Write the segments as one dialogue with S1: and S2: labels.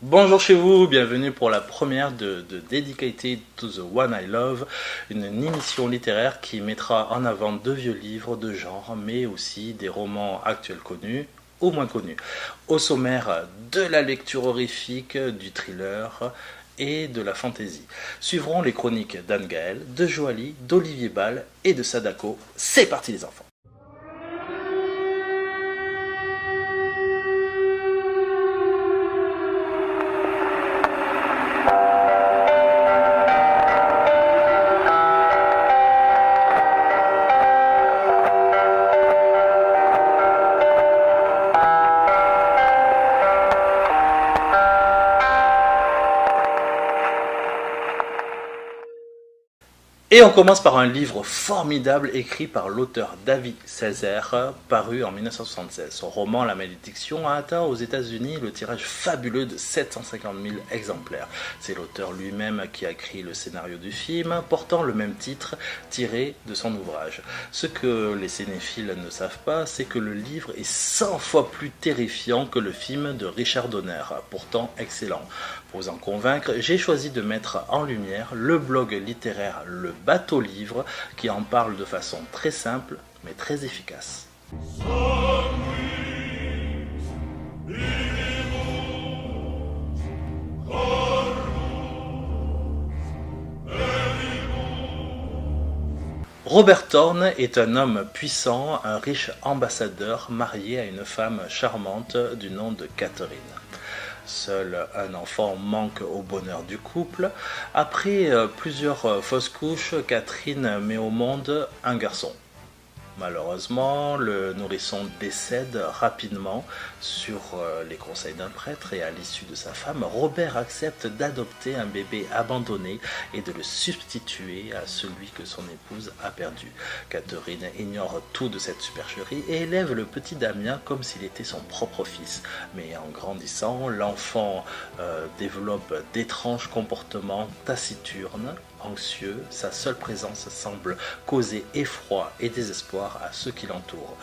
S1: Bonjour chez vous, bienvenue pour la première de Dedicated to the One I Love, une émission littéraire qui mettra en avant de vieux livres de genre, mais aussi des romans actuels connus ou moins connus. Au sommaire, de la lecture horrifique, du thriller et de la fantaisie. Suivront les chroniques d'Anne Gaël, de Joali, d'Olivier Ball et de Sadako. C'est parti les enfants! Et on commence par un livre formidable écrit par l'auteur David Césaire, paru en 1976. Son roman La Malédiction a atteint aux États-Unis le tirage fabuleux de 750 000 exemplaires. C'est l'auteur lui-même qui a écrit le scénario du film, portant le même titre tiré de son ouvrage. Ce que les cinéphiles ne savent pas, c'est que le livre est 100 fois plus terrifiant que le film de Richard Donner, pourtant excellent. Pour vous en convaincre, j'ai choisi de mettre en lumière le blog littéraire Le Bateau Livre qui en parle de façon très simple mais très efficace. Robert Thorne est un homme puissant, un riche ambassadeur marié à une femme charmante du nom de Catherine. Seul un enfant manque au bonheur du couple. Après plusieurs fausses couches, Catherine met au monde un garçon. Malheureusement, le nourrisson décède rapidement sur les conseils d'un prêtre et à l'issue de sa femme, Robert accepte d'adopter un bébé abandonné et de le substituer à celui que son épouse a perdu. Catherine ignore tout de cette supercherie et élève le petit Damien comme s'il était son propre fils. Mais en grandissant, l'enfant développe d'étranges comportements taciturnes, anxieux, sa seule présence semble causer effroi et désespoir à ceux qui l'entourent.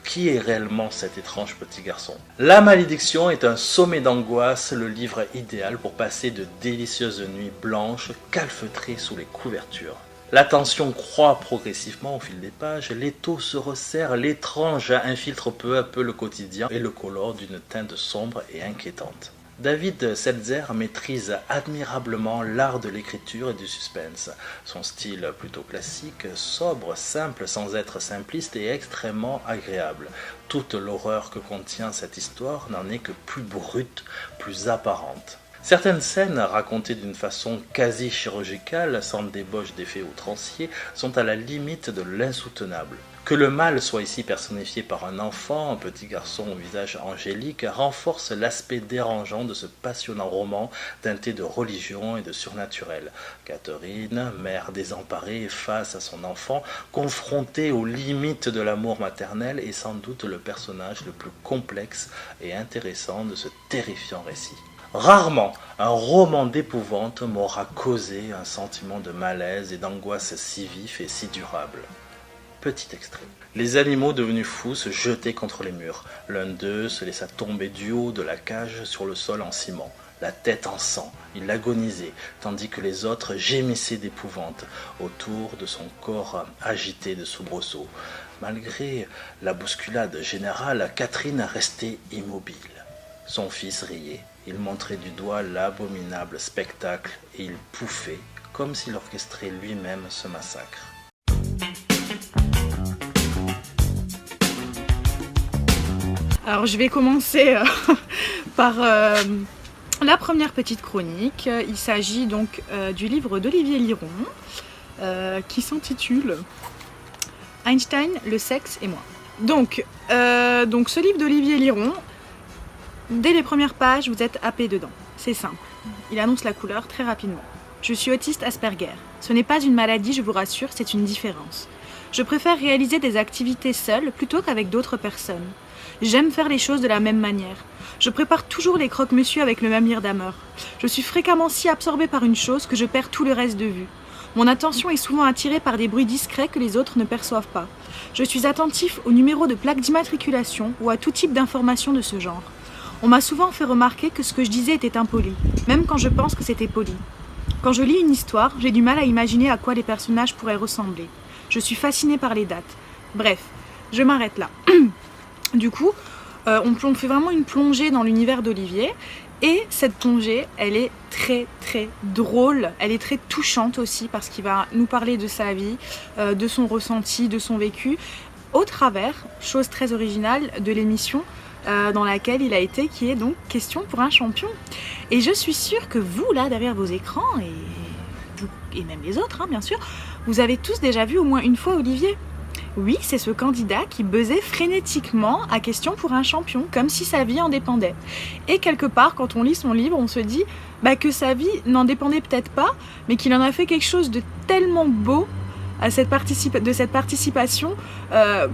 S1: Qui est réellement cet étrange petit garçon? La Malédiction est un sommet d'angoisse, le livre idéal pour passer de délicieuses nuits blanches calfeutrées sous les couvertures. La tension croît progressivement au fil des pages, l'étau se resserre, l'étrange infiltre peu à peu le quotidien et le colore d'une teinte sombre et inquiétante. David Seltzer maîtrise admirablement l'art de l'écriture et du suspense. Son style plutôt classique, sobre, simple sans être simpliste et extrêmement agréable. Toute l'horreur que contient cette histoire n'en est que plus brute, plus apparente. Certaines scènes, racontées d'une façon quasi chirurgicale, sans débauche d'effets outranciers, sont à la limite de l'insoutenable. Que le mal soit ici personnifié par un enfant, un petit garçon au visage angélique, renforce l'aspect dérangeant de ce passionnant roman teinté de religion et de surnaturel. Catherine, mère désemparée face à son enfant, confrontée aux limites de l'amour maternel, est sans doute le personnage le plus complexe et intéressant de ce terrifiant récit. Rarement un roman d'épouvante m'aura causé un sentiment de malaise et d'angoisse si vif et si durable. Petit extrait. Les animaux devenus fous se jetaient contre les murs. L'un d'eux se laissa tomber du haut de la cage sur le sol en ciment. La tête en sang, il agonisait, tandis que les autres gémissaient d'épouvante autour de son corps agité de soubresauts. Malgré la bousculade générale, Catherine restait immobile. Son fils riait. Il montrait du doigt l'abominable spectacle et il pouffait comme s'il orchestrait lui-même ce massacre.
S2: Alors je vais commencer par la première petite chronique. Il s'agit donc du livre d'Olivier Liron qui s'intitule Einstein, le sexe et moi. Donc ce livre d'Olivier Liron, dès les premières pages, vous êtes happé dedans. C'est simple. Il annonce la couleur très rapidement. Je suis autiste Asperger. Ce n'est pas une maladie, je vous rassure, c'est une différence. Je préfère réaliser des activités seule plutôt qu'avec d'autres personnes. J'aime faire les choses de la même manière. Je prépare toujours les croque-monsieur avec le même Irdamer. Je suis fréquemment si absorbée par une chose que je perds tout le reste de vue. Mon attention est souvent attirée par des bruits discrets que les autres ne perçoivent pas. Je suis attentif au numéro de plaque d'immatriculation ou à tout type d'informations de ce genre. On m'a souvent fait remarquer que ce que je disais était impoli, même quand je pense que c'était poli. Quand je lis une histoire, j'ai du mal à imaginer à quoi les personnages pourraient ressembler. Je suis fascinée par les dates. Bref, je m'arrête là. Du coup, on fait vraiment une plongée dans l'univers d'Olivier. Et cette plongée, elle est très très drôle, elle est très touchante aussi parce qu'il va nous parler de sa vie, de son ressenti, de son vécu, au travers, chose très originale, de l'émission dans laquelle il a été, qui est donc Question pour un champion. Et je suis sûre que vous, là, derrière vos écrans, et même les autres, hein, bien sûr, vous avez tous déjà vu au moins une fois Olivier. Oui, c'est ce candidat qui buzzait frénétiquement à Question pour un champion, comme si sa vie en dépendait. Et quelque part, quand on lit son livre, on se dit que sa vie n'en dépendait peut-être pas, mais qu'il en a fait quelque chose de tellement beau de cette participation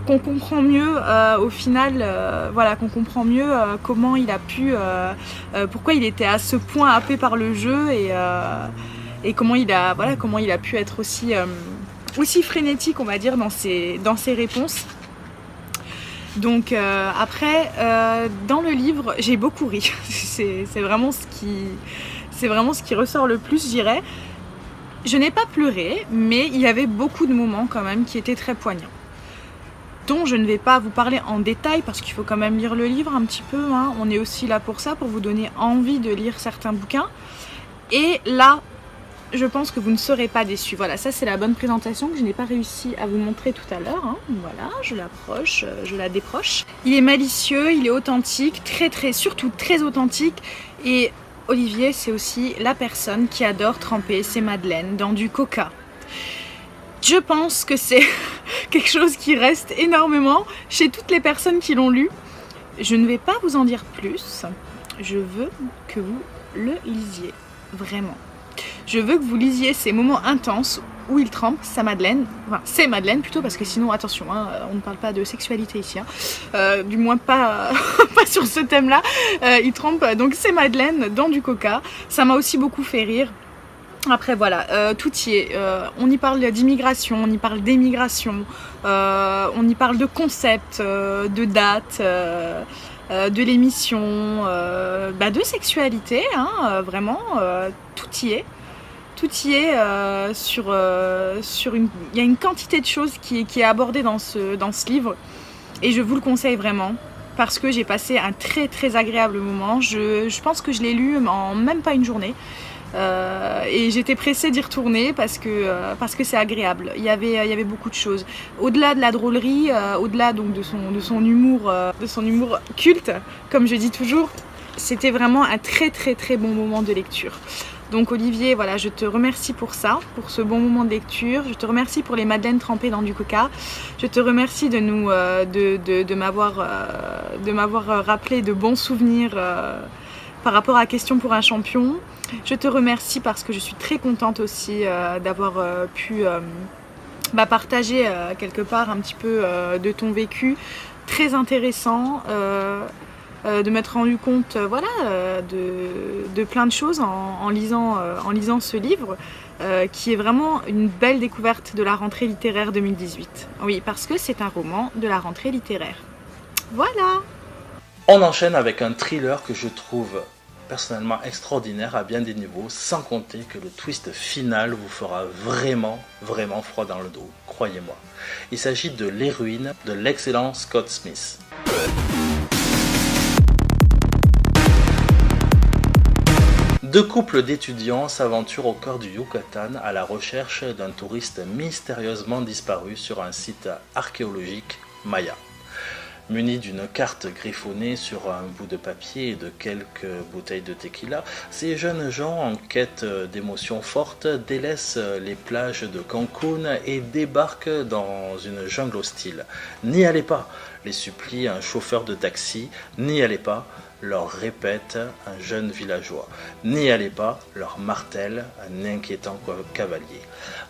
S2: qu'on comprend mieux au final, qu'on comprend mieux comment il a pu, pourquoi il était à ce point happé par le jeu et comment il a pu être aussi frénétique, on va dire, dans ses réponses. Donc après, dans le livre, j'ai beaucoup ri. c'est vraiment ce qui ressort le plus, je dirais. Je n'ai pas pleuré, mais il y avait beaucoup de moments quand même qui étaient très poignants, dont je ne vais pas vous parler en détail parce qu'il faut quand même lire le livre un petit peu, hein. On est aussi là pour ça, pour vous donner envie de lire certains bouquins. Et là, je pense que vous ne serez pas déçus. Voilà, ça c'est la bonne présentation que je n'ai pas réussi à vous montrer tout à l'heure, hein. Voilà, je l'approche, je la déproche. Il est malicieux, il est authentique, surtout très authentique. Et Olivier, c'est aussi la personne qui adore tremper ses madeleines dans du coca. Je pense que c'est quelque chose qui reste énormément chez toutes les personnes qui l'ont lu. Je ne vais pas vous en dire plus. Je veux que vous le lisiez, vraiment. Je veux que vous lisiez ces moments intenses où il trempe sa madeleine, enfin ses madeleines plutôt, parce que sinon, attention, hein, on ne parle pas de sexualité ici, hein. Du moins pas, pas sur ce thème-là. Il trempe donc ses madeleines dans du coca. Ça m'a aussi beaucoup fait rire. Après voilà, tout y est. On y parle d'immigration, on y parle d'émigration, on y parle de concepts, de dates, de l'émission, de sexualité, hein, vraiment, tout y est. Tout y est il y a une quantité de choses qui est abordée dans ce livre et je vous le conseille vraiment parce que j'ai passé un très très agréable moment. Je pense que je l'ai lu en même pas une journée et j'étais pressée d'y retourner parce que c'est agréable. Il y avait beaucoup de choses. Au-delà de la drôlerie, au-delà donc de son humour culte, comme je dis toujours, c'était vraiment un très très très bon moment de lecture. Donc Olivier, voilà, je te remercie pour ça, pour ce bon moment de lecture. Je te remercie pour les madeleines trempées dans du coca. Je te remercie de m'avoir rappelé de bons souvenirs par rapport à Question pour un champion. Je te remercie parce que je suis très contente aussi d'avoir pu partager quelque part un petit peu de ton vécu. Très intéressant. De m'être rendu compte de plein de choses en lisant ce livre qui est vraiment une belle découverte de la rentrée littéraire 2018. Oui, parce que c'est un roman de la rentrée littéraire. Voilà.
S1: On enchaîne avec un thriller que je trouve personnellement extraordinaire à bien des niveaux, sans compter que le twist final vous fera vraiment, vraiment froid dans le dos, croyez-moi. Il s'agit de L'Héroïne de l'excellent Scott Smith. Deux couples d'étudiants s'aventurent au cœur du Yucatan à la recherche d'un touriste mystérieusement disparu sur un site archéologique maya. Munis d'une carte griffonnée sur un bout de papier et de quelques bouteilles de tequila, ces jeunes gens en quête d'émotions fortes délaissent les plages de Cancun et débarquent dans une jungle hostile. N'y allez pas, les supplie un chauffeur de taxi, n'y allez pas, leur répète un jeune villageois. N'y allez pas, leur martèle un inquiétant cavalier.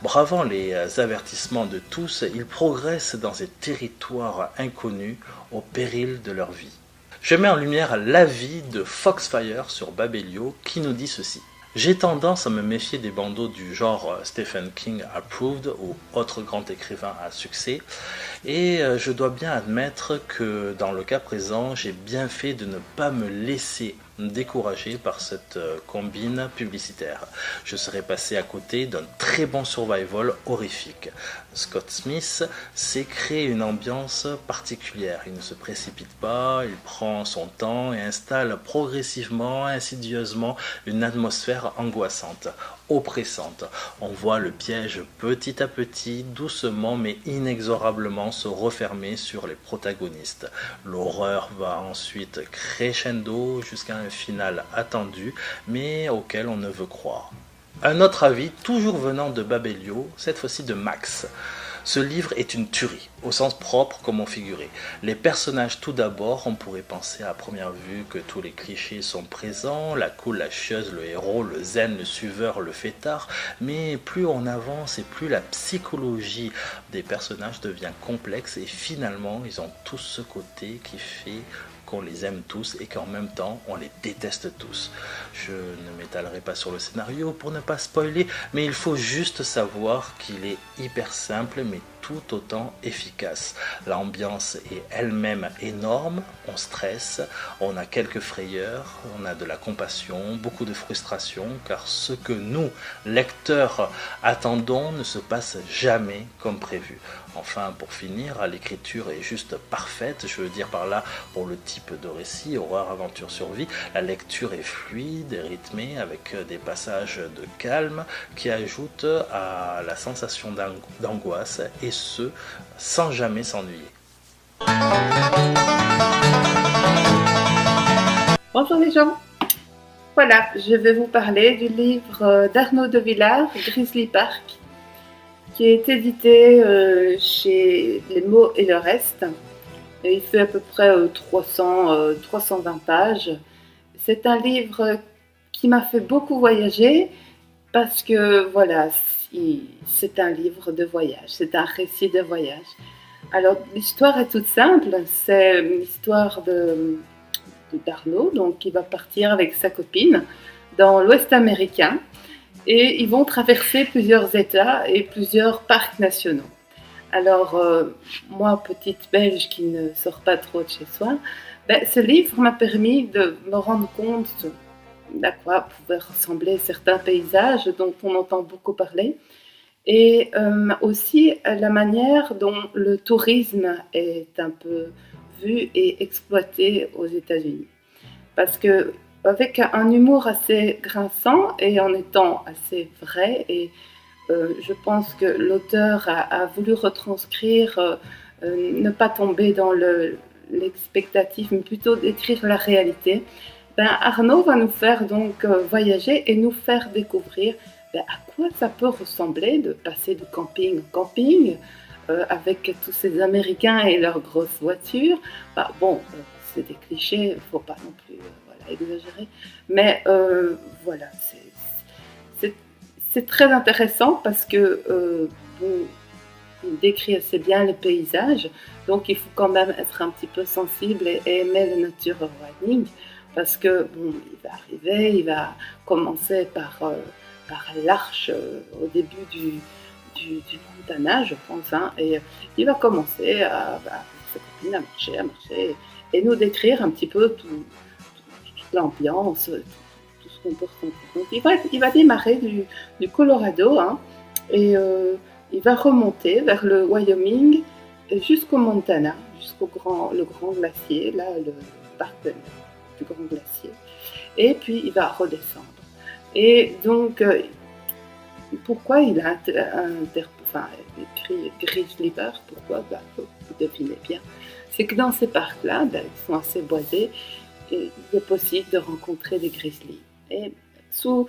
S1: Bravant les avertissements de tous, ils progressent dans ces territoires inconnus au péril de leur vie. Je mets en lumière l'avis de Foxfire sur Babelio qui nous dit ceci. J'ai tendance à me méfier des bandeaux du genre Stephen King approved ou autre grand écrivain à succès, et je dois bien admettre que dans le cas présent, j'ai bien fait de ne pas me laisser découragé par cette combine publicitaire. Je serais passé à côté d'un très bon survival horrifique. Scott Smith sait créer une ambiance particulière. Il ne se précipite pas, il prend son temps et installe progressivement, insidieusement, une atmosphère angoissante, oppressante. On voit le piège petit à petit, doucement mais inexorablement se refermer sur les protagonistes. L'horreur va ensuite crescendo jusqu'à un final attendu, mais auquel on ne veut croire. Un autre avis, toujours venant de Babelio, cette fois-ci de Max. Ce livre est une tuerie, au sens propre comme au figuré. Les personnages tout d'abord, on pourrait penser à première vue que tous les clichés sont présents, la cool, la chieuse, le héros, le zen, le suiveur, le fêtard, mais plus on avance et plus la psychologie des personnages devient complexe et finalement ils ont tous ce côté qui fait qu'on les aime tous et qu'en même temps on les déteste tous. Je ne m'étalerai pas sur le scénario pour ne pas spoiler, mais il faut juste savoir qu'il est hyper simple mais tout autant efficace. L'ambiance est elle-même énorme, on stresse, on a quelques frayeurs, on a de la compassion, beaucoup de frustration, car ce que nous, lecteurs, attendons ne se passe jamais comme prévu. Enfin, pour finir, l'écriture est juste parfaite, je veux dire par là, pour le type de récit, horreur, aventure, survie, la lecture est fluide et rythmée avec des passages de calme qui ajoutent à la sensation d'angoisse et ce, sans jamais s'ennuyer.
S3: Bonjour les gens, voilà, je vais vous parler du livre d'Arnaud de Villars, Grizzly Park, qui est édité chez Les Mots et le Reste. Et il fait à peu près 320 pages. C'est un livre qui m'a fait beaucoup voyager parce que voilà, c'est un livre de voyage, c'est un récit de voyage. Alors l'histoire est toute simple, c'est l'histoire d'Arnaud, donc il va partir avec sa copine dans l'Ouest américain et ils vont traverser plusieurs États et plusieurs parcs nationaux. Alors moi, petite Belge qui ne sort pas trop de chez soi, ce livre m'a permis de me rendre compte d'à quoi pouvaient ressembler certains paysages dont on entend beaucoup parler et aussi la manière dont le tourisme est un peu vu et exploité aux États-Unis. Parce que avec un humour assez grinçant et en étant assez vrai, et je pense que l'auteur a voulu retranscrire, ne pas tomber dans l'expectatif, mais plutôt décrire la réalité. Arnaud va nous faire donc voyager et nous faire découvrir à quoi ça peut ressembler de passer de camping en camping, avec tous ces Américains et leurs grosses voitures. C'est des clichés, il ne faut pas non plus exagérer, mais voilà, c'est très intéressant parce que il décrit assez bien les paysages, donc il faut quand même être un petit peu sensible et aimer le nature riding, parce que il va arriver, il va commencer par l'arche au début du Montana, je pense, hein, et il va commencer sa copine à marcher, et nous décrire un petit peu toute l'ambiance, tout ce qu'on peut ressentir. Donc il va démarrer du Colorado, hein, et il va remonter vers le Wyoming jusqu'au Montana, jusqu'au le grand glacier, là, le parc du grand glacier. Et puis il va redescendre. Et donc, pourquoi il a écrit Grizzly Park? Pourquoi? Vous devinez bien. C'est que dans ces parcs-là, ils sont assez boisés, et il est possible de rencontrer des grizzlies. Et sous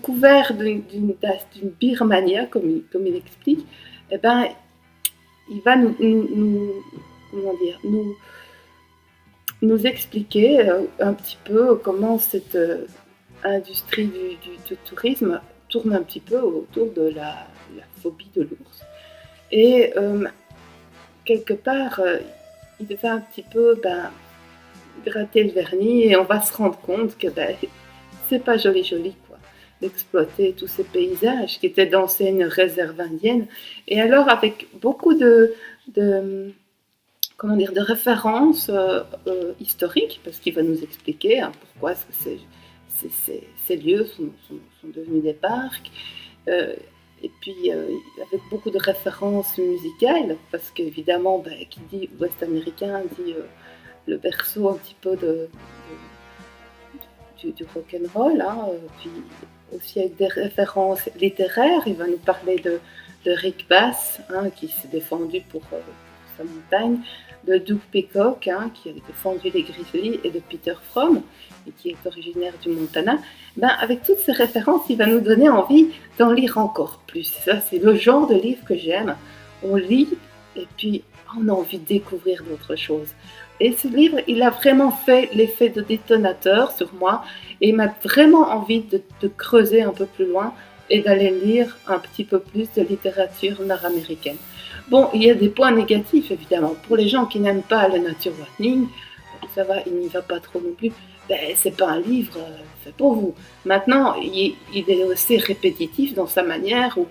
S3: couvert d'une birmania, comme il explique, il va nous expliquer un petit peu comment cette industrie du tourisme tourne un petit peu autour de la phobie de l'ours. Et quelque part, il va un petit peu gratter le vernis et on va se rendre compte que c'est pas joli quoi, d'exploiter tous ces paysages qui étaient d'anciennes réserves indiennes. Et alors avec beaucoup de références historiques, parce qu'il va nous expliquer pourquoi est-ce que ces lieux sont devenus des parcs. Et puis avec beaucoup de références musicales, parce qu'évidemment, qui dit ouest américain dit le berceau un petit peu du rock'n'roll, puis aussi avec des références littéraires. Il va nous parler de Rick Bass, qui s'est défendu pour sa montagne, de Doug Peacock, qui a défendu les Grizzlies, et de Peter Fromm, et qui est originaire du Montana. Avec toutes ces références, il va nous donner envie d'en lire encore plus. Ça, c'est le genre de livre que j'aime. On lit et puis on a envie de découvrir d'autres choses. Et ce livre, il a vraiment fait l'effet de détonateur sur moi et il m'a vraiment envie de creuser un peu plus loin et d'aller lire un petit peu plus de littérature nord-américaine. Bon, il y a des points négatifs, évidemment. Pour les gens qui n'aiment pas le nature warning, ça va, il n'y va pas trop non plus. C'est pas un livre fait pour vous. Maintenant, il est aussi répétitif dans sa manière où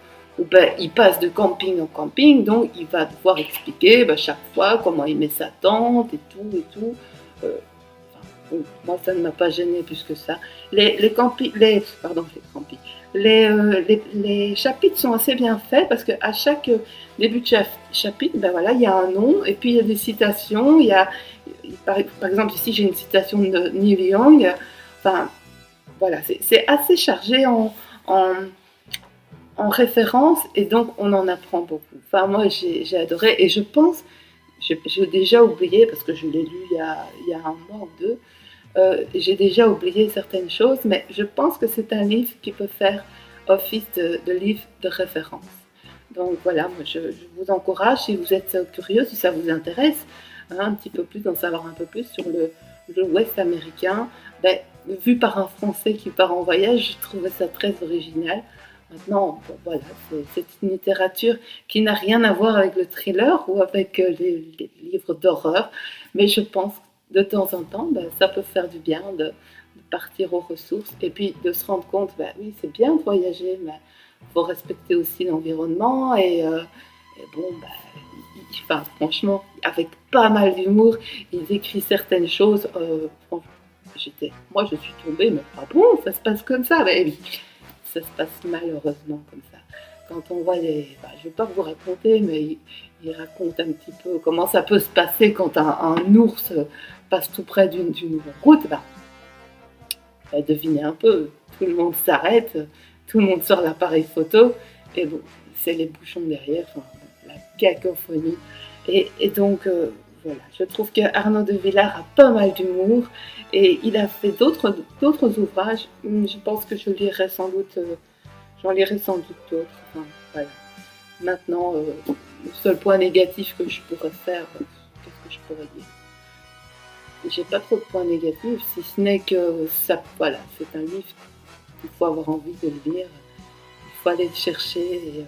S3: il passe de camping en camping, donc il va devoir expliquer chaque fois comment il met sa tente et tout. Moi, ça ne m'a pas gêné plus que ça. Les chapitres sont assez bien faits parce qu'à chaque début de chapitre, il y a un nom et puis il y a des citations. Par exemple, ici j'ai une citation de Neil Young. C'est assez chargé en référence et donc on en apprend beaucoup. Moi j'ai adoré et je pense, j'ai déjà oublié parce que je l'ai lu il y a un mois ou deux, j'ai déjà oublié certaines choses, mais je pense que c'est un livre qui peut faire office de livre de référence. Donc voilà, moi je vous encourage, si vous êtes curieux, si ça vous intéresse, un petit peu plus, d'en savoir un peu plus sur le Ouest américain, vu par un Français qui part en voyage, je trouvais ça très original. Maintenant, c'est une littérature qui n'a rien à voir avec le thriller ou avec les livres d'horreur, mais je pense que de temps en temps, ça peut faire du bien de partir aux ressources et puis de se rendre compte, oui, c'est bien de voyager, mais il faut respecter aussi l'environnement franchement, avec pas mal d'humour, il décrit certaines choses. Moi, je suis tombée, mais pas bon, ça se passe comme ça. Oui, ça se passe malheureusement comme ça. Quand on voit je ne vais pas vous raconter, mais il raconte un petit peu comment ça peut se passer quand un ours passe tout près d'une route. Devinez un peu, tout le monde s'arrête, tout le monde sort l'appareil photo, et bon, c'est les bouchons derrière, la cacophonie. Et donc, je trouve qu'Arnaud de Villars a pas mal d'humour, et il a fait d'autres ouvrages. Je pense que j'en lirai sans doute d'autres. Maintenant, le seul point négatif que je pourrais faire, qu'est-ce que je pourrais dire ? J'ai pas trop de points négatifs, si ce n'est que ça, c'est un livre qu'il faut avoir envie de le lire, il faut aller le chercher, et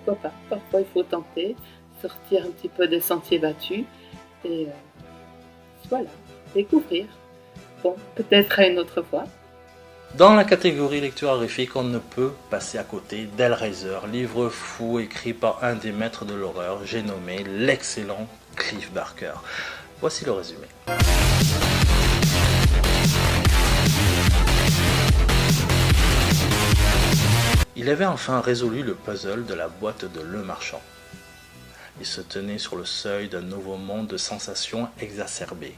S3: pourquoi pas. Parfois il faut tenter, sortir un petit peu des sentiers battus, et découvrir. Bon, peut-être à une autre fois.
S1: Dans la catégorie lecture horrifique, on ne peut passer à côté d'Hellraiser, livre fou écrit par un des maîtres de l'horreur, j'ai nommé l'excellent Clive Barker. Voici le résumé. Il avait enfin résolu le puzzle de la boîte de Le Marchand. Il se tenait sur le seuil d'un nouveau monde de sensations exacerbées.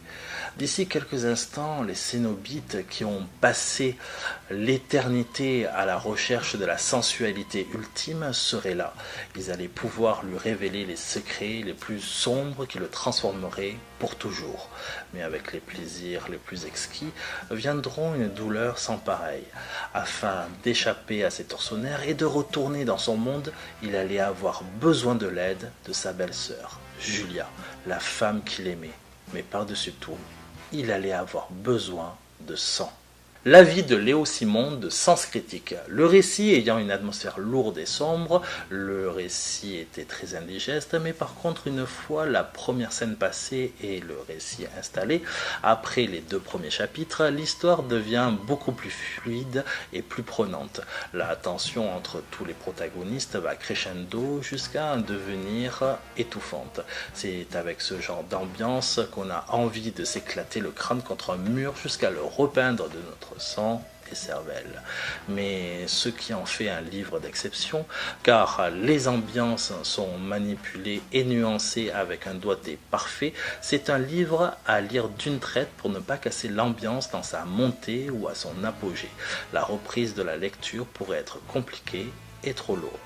S1: D'ici quelques instants, les Cénobites qui ont passé l'éternité à la recherche de la sensualité ultime seraient là. Ils allaient pouvoir lui révéler les secrets les plus sombres qui le transformeraient pour toujours. Mais avec les plaisirs les plus exquis viendront une douleur sans pareille. Afin d'échapper à ses tortionnaires et de retourner dans son monde, il allait avoir besoin de l'aide de sa belle-sœur, Julia, la femme qu'il aimait. Mais par-dessus tout, il allait avoir besoin de sang. La vie de Léo Simon de Sens Critique. Le récit ayant une atmosphère lourde et sombre, le récit était très indigeste, mais par contre une fois la première scène passée et le récit installé, après les 2 premiers chapitres, l'histoire devient beaucoup plus fluide et plus prenante. La tension entre tous les protagonistes va crescendo jusqu'à en devenir étouffante. C'est avec ce genre d'ambiance qu'on a envie de s'éclater le crâne contre un mur jusqu'à le repeindre de notre sang et cervelle. Mais ce qui en fait un livre d'exception, car les ambiances sont manipulées et nuancées avec un doigté parfait, c'est un livre à lire d'une traite pour ne pas casser l'ambiance dans sa montée ou à son apogée. La reprise de la lecture pourrait être compliquée et trop lourde.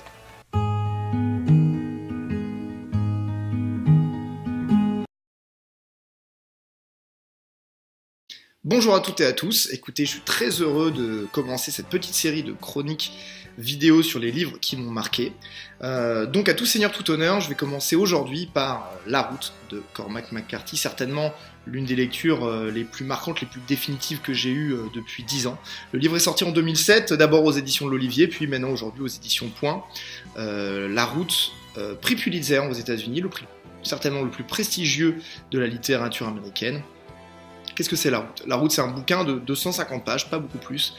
S4: Bonjour à toutes et à tous, écoutez, je suis très heureux de commencer cette petite série de chroniques vidéo sur les livres qui m'ont marqué. Donc à tout seigneur, tout honneur, je vais commencer aujourd'hui par La Route de Cormac McCarthy, certainement l'une des lectures les plus marquantes, les plus définitives que j'ai eues depuis 10 ans. Le livre est sorti en 2007, d'abord aux éditions de l'Olivier, puis maintenant aujourd'hui aux éditions Point. La Route, prix Pulitzer aux États-Unis, le prix certainement le plus prestigieux de la littérature américaine. Qu'est-ce que c'est La Route ? La Route, c'est un bouquin de 250 pages, pas beaucoup plus,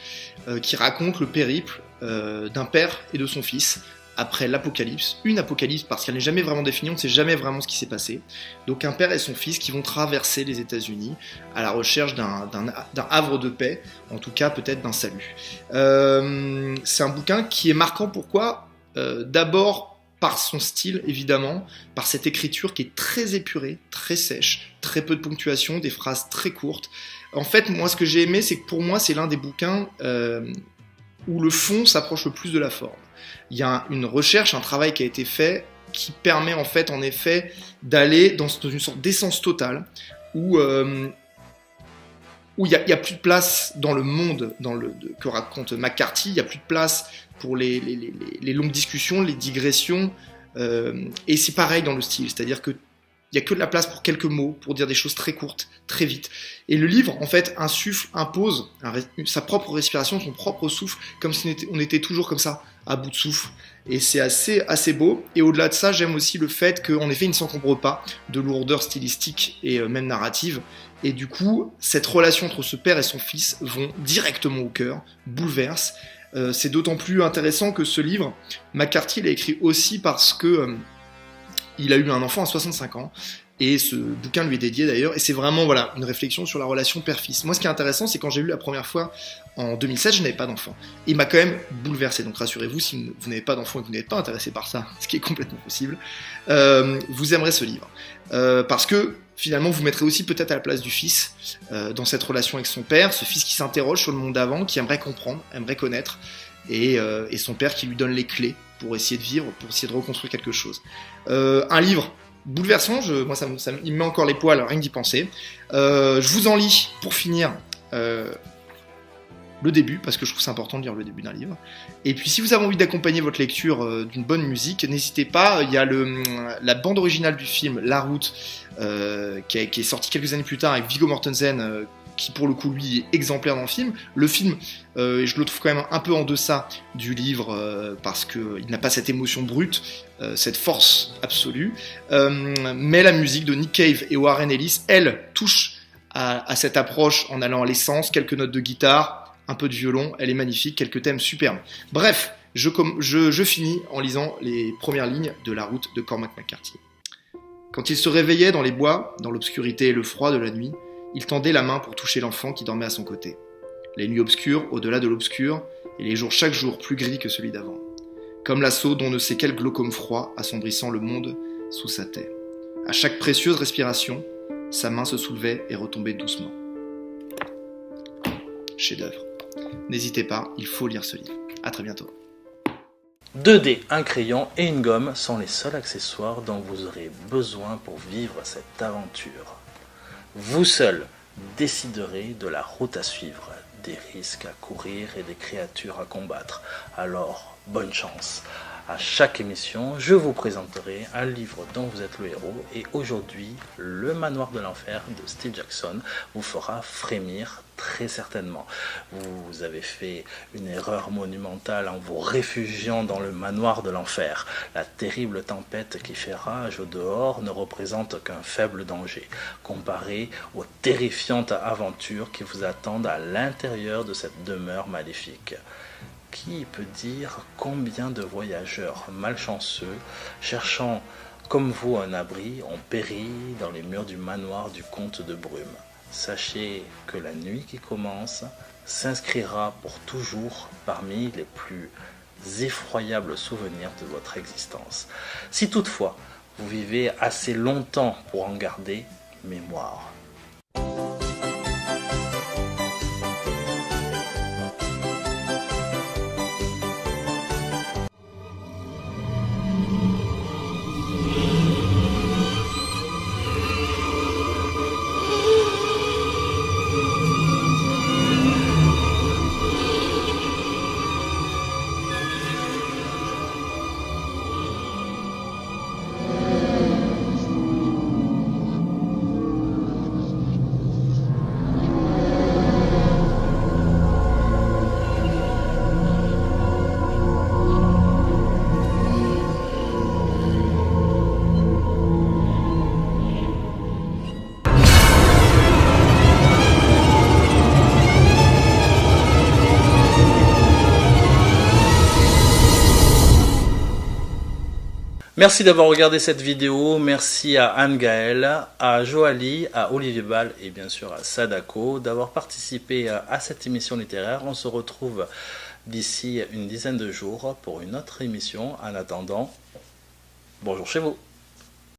S4: qui raconte le périple d'un père et de son fils après l'apocalypse. Une apocalypse parce qu'elle n'est jamais vraiment définie, on ne sait jamais vraiment ce qui s'est passé. Donc un père et son fils qui vont traverser les États-Unis à la recherche d'un havre de paix, en tout cas peut-être d'un salut. C'est un bouquin qui est marquant, pourquoi ? D'abord par son style, évidemment, par cette écriture qui est très épurée, très sèche, très peu de ponctuation, des phrases très courtes. En fait, moi, ce que j'ai aimé, c'est que pour moi, c'est l'un des bouquins où le fond s'approche le plus de la forme. Il y a une recherche, un travail qui a été fait, qui permet en effet, d'aller dans une sorte d'essence totale, où il n'y a plus de place dans le monde que raconte McCarthy, il n'y a plus de place pour les longues discussions, les digressions, et c'est pareil dans le style, c'est-à-dire qu'il n'y a que de la place pour quelques mots, pour dire des choses très courtes, très vite. Et le livre, en fait, impose sa propre respiration, son propre souffle, comme si on était toujours comme ça, à bout de souffle. Et c'est assez beau. Et au-delà de ça, j'aime aussi le fait qu'en effet, il ne s'encombre pas de lourdeur stylistique et même narrative. Et du coup, cette relation entre ce père et son fils vont directement au cœur, bouleverse. C'est d'autant plus intéressant que ce livre, McCarthy l'a écrit aussi parce que il a eu un enfant à 65 ans, et ce bouquin lui est dédié d'ailleurs, et c'est vraiment une réflexion sur la relation père-fils. Moi, ce qui est intéressant, c'est quand j'ai lu la première fois en 2007, je n'avais pas d'enfant. Il m'a quand même bouleversé, donc rassurez-vous, si vous n'avez pas d'enfant et que vous n'êtes pas intéressé par ça, ce qui est complètement possible, vous aimerez ce livre. Parce que finalement, vous mettrez aussi peut-être à la place du fils dans cette relation avec son père, ce fils qui s'interroge sur le monde d'avant, qui aimerait comprendre, aimerait connaître, et son père qui lui donne les clés pour essayer de vivre, pour essayer de reconstruire quelque chose. Un livre bouleversant, moi il me met encore les poils, rien que d'y penser. Je vous en lis, pour finir, le début, parce que je trouve c'est important de lire le début d'un livre. Et puis si vous avez envie d'accompagner votre lecture d'une bonne musique, n'hésitez pas, il y a la bande originale du film La Route, qui est sortie quelques années plus tard avec Viggo Mortensen, qui pour le coup lui est exemplaire dans le film. Le film, je le trouve quand même un peu en deçà du livre, parce qu'il n'a pas cette émotion brute, cette force absolue. Mais la musique de Nick Cave et Warren Ellis, elle, touche à cette approche en allant à l'essence, quelques notes de guitare, un peu de violon, elle est magnifique, quelques thèmes superbes. Bref, je finis en lisant les premières lignes de La Route de Cormac McCarthy. Quand il se réveillait dans les bois, dans l'obscurité et le froid de la nuit, il tendait la main pour toucher l'enfant qui dormait à son côté. Les nuits obscures, au-delà de l'obscur, et les jours chaque jour plus gris que celui d'avant. Comme l'assaut d'on ne sait quel glaucome froid assombrissant le monde sous sa tête. À chaque précieuse respiration, sa main se soulevait et retombait doucement. Chef-d'œuvre. N'hésitez pas, il faut lire ce livre. À très bientôt.
S1: 2 dés, un crayon et une gomme sont les seuls accessoires dont vous aurez besoin pour vivre cette aventure. Vous seul déciderez de la route à suivre, des risques à courir et des créatures à combattre. Alors, bonne chance. À chaque émission, je vous présenterai un livre dont vous êtes le héros et aujourd'hui, Le Manoir de l'Enfer de Steve Jackson vous fera frémir très certainement. Vous avez fait une erreur monumentale en vous réfugiant dans le Manoir de l'Enfer. La terrible tempête qui fait rage au dehors ne représente qu'un faible danger comparé aux terrifiantes aventures qui vous attendent à l'intérieur de cette demeure maléfique. Qui peut dire combien de voyageurs malchanceux, cherchant comme vous un abri, ont péri dans les murs du manoir du comte de Brume? Sachez que la nuit qui commence s'inscrira pour toujours parmi les plus effroyables souvenirs de votre existence. Si toutefois vous vivez assez longtemps pour en garder mémoire. Merci d'avoir regardé cette vidéo, merci à Anne-Gaëlle, à Joali, à Olivier Ball et bien sûr à Sadako d'avoir participé à cette émission littéraire. On se retrouve d'ici une dizaine de jours pour une autre émission. En attendant, bonjour chez vous.